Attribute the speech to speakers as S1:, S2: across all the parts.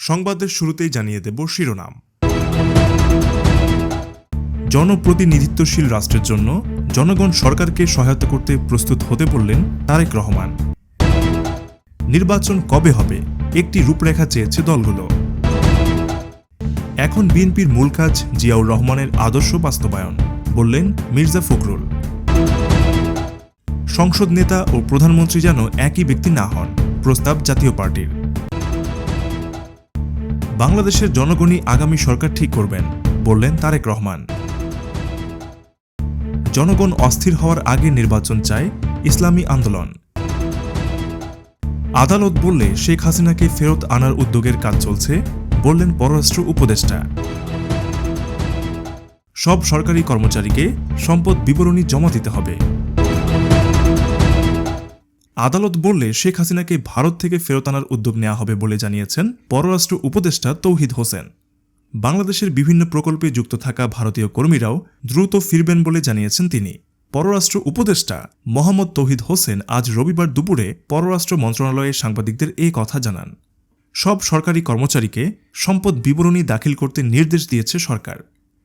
S1: সংবাদের শুরুতেই জানিয়ে দেব শিরোনাম। জনপ্রতিনিধিত্বশীল রাষ্ট্রের জন্য জনগণ সরকারকে সহায়তা করতে প্রস্তুত হতে বললেন তারেক রহমান। নির্বাচন কবে হবে, একটি রূপরেখা চেয়েছে দলগুলো। এখন বিএনপির মূল কাজ জিয়াউর রহমানের আদর্শ বাস্তবায়ন, বললেন মির্জা ফখরুল। সংসদ নেতা ও প্রধানমন্ত্রী যেন একই ব্যক্তি না হন, প্রস্তাব জাতীয় পার্টির। বাংলাদেশের জনগণই আগামী সরকার ঠিক করবেন, বললেন তারেক রহমান। জনগণ অস্থির হওয়ার আগে নির্বাচন চায় ইসলামী আন্দোলন। আদালত বললে শেখ হাসিনাকে ফেরত আনার উদ্যোগের কাজ চলছে, বললেন পররাষ্ট্র উপদেষ্টা। সব সরকারি কর্মচারীকে সম্পদ বিবরণী জমা দিতে হবে। আদালত বললে শেখ হাসিনাকে ভারত থেকে ফেরত আনার উদ্যোগ নেওয়া হবে বলে জানিয়েছেন পররাষ্ট্র উপদেষ্টা তৌহিদ হোসেন। বাংলাদেশের বিভিন্ন প্রকল্পে যুক্ত থাকা ভারতীয় কর্মীরাও দ্রুত ফিরবেন বলে জানিয়েছেন তিনি। পররাষ্ট্র উপদেষ্টা মোহাম্মদ তৌহিদ হোসেন আজ রবিবার দুপুরে পররাষ্ট্র মন্ত্রণালয়ে সাংবাদিকদের এই কথা জানান। সব সরকারি কর্মচারীকে সম্পদ বিবরণী দাখিল করতে নির্দেশ দিয়েছে সরকার।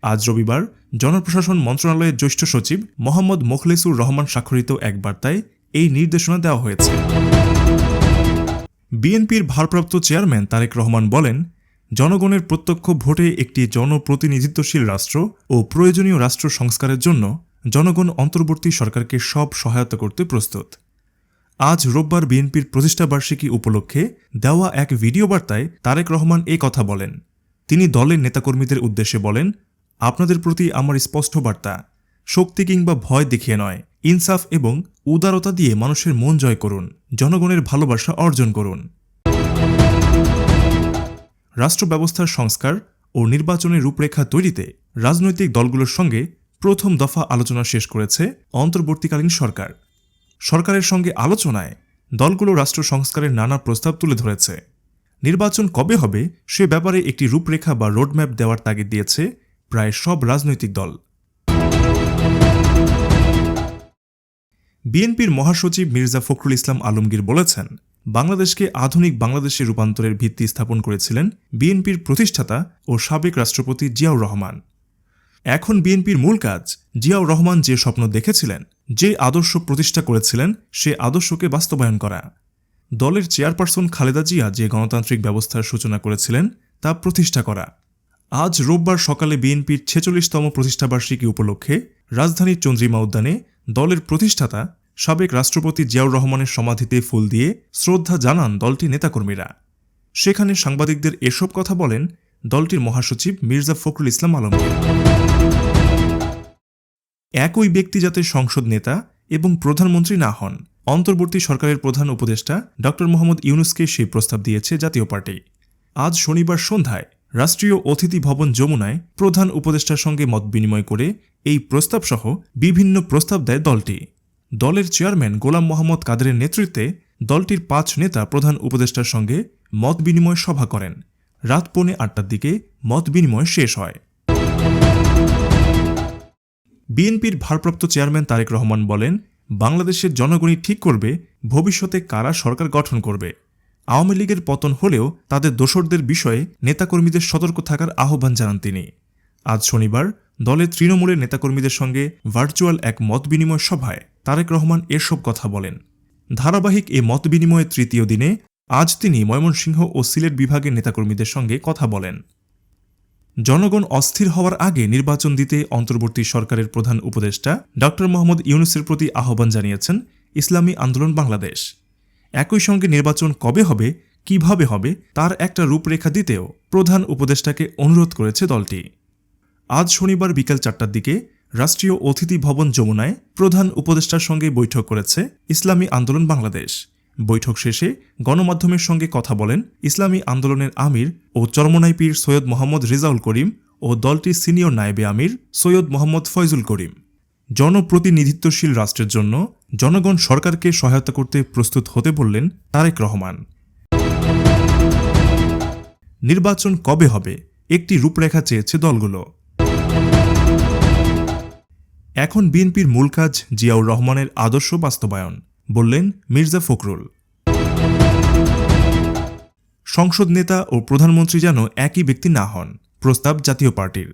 S1: আজ রবিবার জনপ্রশাসন মন্ত্রণালয়ের জ্যেষ্ঠ সচিব মোহাম্মদ মোখলেসুর রহমান স্বাক্ষরিত এক বার্তায় এই নির্দেশনা দেওয়া হয়েছে। বিএনপির ভারপ্রাপ্ত চেয়ারম্যান তারেক রহমান বলেন, জনগণের প্রত্যক্ষ ভোটে একটি জনপ্রতিনিধিত্বশীল রাষ্ট্র ও প্রয়োজনীয় রাষ্ট্র সংস্কারের জন্য জনগণ অন্তর্বর্তী সরকারকে সব সহায়তা করতে প্রস্তুত। আজ রোববার বিএনপির প্রতিষ্ঠাবার্ষিকী উপলক্ষে দেওয়া এক ভিডিও বার্তায় তারেক রহমান এ কথা বলেন। তিনি দলের নেতাকর্মীদের উদ্দেশ্যে বলেন, আপনাদের প্রতি আমার স্পষ্ট বার্তা, শক্তি কিংবা ভয় দেখিয়ে নয়, ইনসাফ এবং উদারতা দিয়ে মানুষের মন জয় করুন, জনগণের ভালোবাসা অর্জন করুন। রাষ্ট্র ব্যবস্থার সংস্কার ও নির্বাচনের রূপরেখা তৈরিতে রাজনৈতিক দলগুলোর সঙ্গে প্রথম দফা আলোচনা শেষ করেছে অন্তর্বর্তীকালীন সরকার। সরকারের সঙ্গে আলোচনায় দলগুলো রাষ্ট্র সংস্কারের নানা প্রস্তাব তুলে ধরেছে। নির্বাচন কবে হবে সে ব্যাপারে একটি রূপরেখা বা রোডম্যাপ দেওয়ার তাগিদ দিয়েছে প্রায় সব রাজনৈতিক দল। বিএনপির মহাসচিব মির্জা ফখরুল ইসলাম আলমগীর বলেছেন, বাংলাদেশকে আধুনিক বাংলাদেশে রূপান্তরের ভিত্তি স্থাপন করেছিলেন বিএনপির প্রতিষ্ঠাতা ও সাবেক রাষ্ট্রপতি জিয়াউর রহমান। এখন বিএনপির মূল কাজ জিয়াউর রহমান যে স্বপ্ন দেখেছিলেন, যে আদর্শ প্রতিষ্ঠা করেছিলেন, সে আদর্শকে বাস্তবায়ন করা। দলের চেয়ারপারসন খালেদা জিয়া যে গণতান্ত্রিক ব্যবস্থার সূচনা করেছিলেন তা প্রতিষ্ঠা করা। আজ রোববার সকালে বিএনপির ৪৬তম প্রতিষ্ঠাবার্ষিকী উপলক্ষে রাজধানীর চন্দ্রিমা উদ্যানে দলের প্রতিষ্ঠাতা সাবেক রাষ্ট্রপতি জিয়াউর রহমানের সমাধিতে ফুল দিয়ে শ্রদ্ধা জানান দলটির নেতাকর্মীরা। সেখানে সাংবাদিকদের এসব কথা বলেন দলটির মহাসচিব মির্জা ফখরুল ইসলাম আলমগীর। একই ব্যক্তি যাতে সংসদ নেতা এবং প্রধানমন্ত্রী না হন, অন্তর্বর্তী সরকারের প্রধান উপদেষ্টা ড মোহাম্মদ ইউনূসকে সেই প্রস্তাব দিয়েছে জাতীয় পার্টি। আজ শনিবার সন্ধ্যায় রাষ্ট্রীয় অতিথি ভবন যমুনায় প্রধান উপদেষ্টার সঙ্গে মত বিনিময় করে এই প্রস্তাবসহ বিভিন্ন প্রস্তাব দেয় দলটি। দলের চেয়ারম্যান গোলাম মোহাম্মদ কাদেরের নেতৃত্বে দলটির ৫ নেতা প্রধান উপদেষ্টার সঙ্গে মত বিনিময় সভা করেন। রাত 8:45টার দিকে মত বিনিময় শেষ হয়। বিএনপির ভারপ্রাপ্ত চেয়ারম্যান তারেক রহমান বলেন, বাংলাদেশের জনগণই ঠিক করবে ভবিষ্যতে কারা সরকার গঠন করবে। আওয়ামী লীগের পতন হলেও তাদের দোসরদের বিষয়ে নেতাকর্মীদের সতর্ক থাকার আহ্বান জানান তিনি। আজ শনিবার দলের তৃণমূলের নেতাকর্মীদের সঙ্গে ভার্চুয়াল এক মত বিনিময় সভায় তারেক রহমান এসব কথা বলেন। ধারাবাহিক এ মত বিনিময়ের তৃতীয় দিনে আজ তিনি ময়মনসিংহ ও সিলেট বিভাগের নেতাকর্মীদের সঙ্গে কথা বলেন। জনগণ অস্থির হওয়ার আগে নির্বাচন দিতে অন্তর্বর্তী সরকারের প্রধান উপদেষ্টা ড মোহাম্মদ ইউনূসের প্রতি আহ্বান জানিয়েছেন ইসলামী আন্দোলন বাংলাদেশ। একই সঙ্গে নির্বাচন কবে হবে, কিভাবে হবে তার একটা রূপরেখা দিতেও প্রধান উপদেষ্টাকে অনুরোধ করেছে দলটি। আজ শনিবার বিকেল ৪টার দিকে রাষ্ট্রীয় অতিথি ভবন যমুনায় প্রধান উপদেষ্টার সঙ্গে বৈঠক করেছে ইসলামী আন্দোলন বাংলাদেশ। বৈঠক শেষে গণমাধ্যমের সঙ্গে কথা বলেন ইসলামী আন্দোলনের আমির ও চরমোনাই পীর সৈয়দ মোহাম্মদ রেজাউল করিম ও দলটির সিনিয়র নায়েবে আমির সৈয়দ মোহাম্মদ ফয়জুল করিম। জনপ্রতিনিধিত্বশীল রাষ্ট্রের জন্য জনগণ সরকারকে সহায়তা করতে প্রস্তুত হতে বললেন তারেক রহমান। নির্বাচন কবে হবে, একটি রূপরেখা চেয়েছে দলগুলো। এখন বিএনপির মূল কাজ জিয়াউর রহমানের আদর্শ বাস্তবায়ন, বললেন মির্জা ফখরুল। সংসদ নেতা ও প্রধানমন্ত্রী যেন একই ব্যক্তি না হন, প্রস্তাব জাতীয় পার্টির।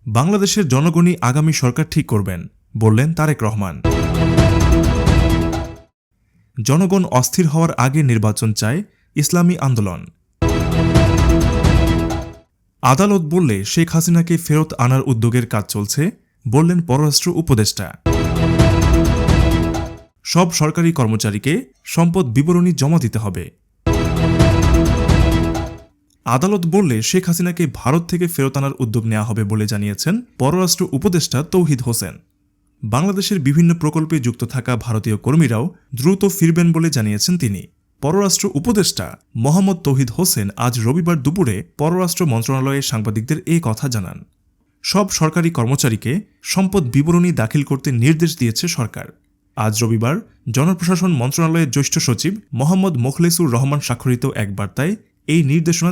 S1: বাংলাদেশের জনগণই আগামী সরকার ঠিক করবেন, বললেন তারেক রহমান। জনগণ অস্থির হওয়ার আগে নির্বাচন চায়, ইসলামী আন্দোলন। আদালত বললে শেখ হাসিনাকে ফেরত আনার উদ্যোগের কাজ চলছে, বললেন পররাষ্ট্র উপদেষ্টা। সব সরকারি কর্মচারীকে সম্পদ বিবরণী জমা দিতে হবে। আদালত বললে শেখ হাসিনাকে ভারত থেকে ফেরত আনার উদ্যোগ নেওয়া হবে বলে জানিয়েছেন পররাষ্ট্র উপদেষ্টা তৌহিদ হোসেন। বাংলাদেশের বিভিন্ন প্রকল্পে যুক্ত থাকা ভারতীয় কর্মীরাও দ্রুত ফিরবেন বলে জানিয়েছেন তিনি। পররাষ্ট্র উপদেষ্টা মোহাম্মদ তৌহিদ হোসেন আজ রবিবার দুপুরে পররাষ্ট্র মন্ত্রণালয়ে সাংবাদিকদের এ কথা জানান। সব সরকারি কর্মচারীকে সম্পদ বিবরণী দাখিল করতে নির্দেশ দিয়েছে সরকার। আজ রবিবার জনপ্রশাসন মন্ত্রণালয়ের জ্যেষ্ঠ সচিব মোহাম্মদ মোখলেসুর রহমান স্বাক্ষরিত এক বার্তায় এই নির্দেশনা